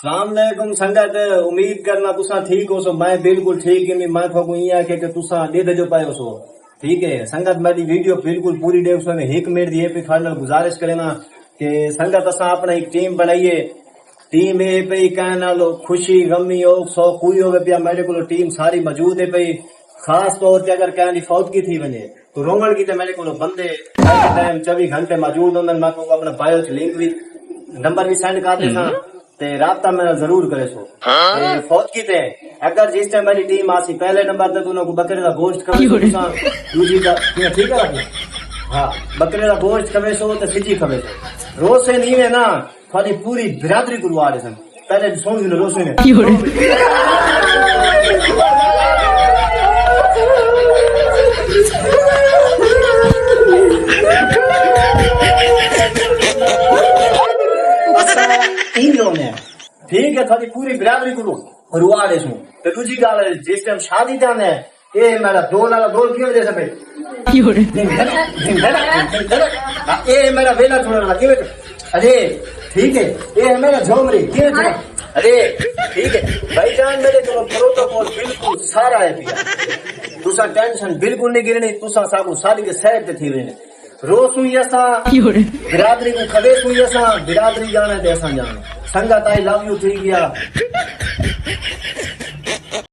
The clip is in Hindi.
सलामकुम संगत। उम्मीद करना तुसा ठीक हो सो। मैं बिल्कुल ठीक है। मैं थोको इं आखे कि तुसा दे जो पायो सो। ठीक है संगत, मेरी वीडियो बिल्कुल पूरी देखो। मैं 1 मिनट दिए पे खाने गुजारिश करेना कि संगत असा अपना एक टीम बनाइए। टीम ए पे कहना लो खुशी गमी हो सौ कोई हो पिया मेरे को टीम सारी मौजूद है पई। खास तौर पे अगर कहनी फौतगी थी वने तो रोमन की मेरे को बंदे टाइम 24 घंटे मौजूद होंगे। मैं अपना बायो लिंक भी नंबर भी सेंड कर देना ते राबता मेरा जरूर करे सो। फौतगी थे अगर जिस टाइम मेरी टीम आसी पहले नंबर तक उन्होंने बकरे का गोश्त खवे दूजी का ठीक है बाकी। हाँ बकरे का गोश्त खवे सो तो सिटी खवे सो। रोज से नहीं है ना थोड़ी पूरी बिरादरी को रुआ सन। पहले सोच लो रोज ने ठीक है थोड़ी पूरी बिरादरी को रुआ दे तो दूसरी गाल जिस टाइम शादी जाना है ये मेरा दो नाला दो क्यों दे सके ये मेरा वेला छोड़ना क्यों। अरे ठीक है ये मेरा झोमरी क्यों। अरे ठीक है भाईजान मेरे को प्रोटोकॉल बिल्कुल सारा है पिया। तुसा टेंशन बिल्कुल नहीं गिरनी। तुसा सागु शादी के सैर पे थी रहने रोज सुई असा बिरादरी को खबे सुई असा बिरादरी जाना ते असा जाना। संगत आई लव यू थी गया।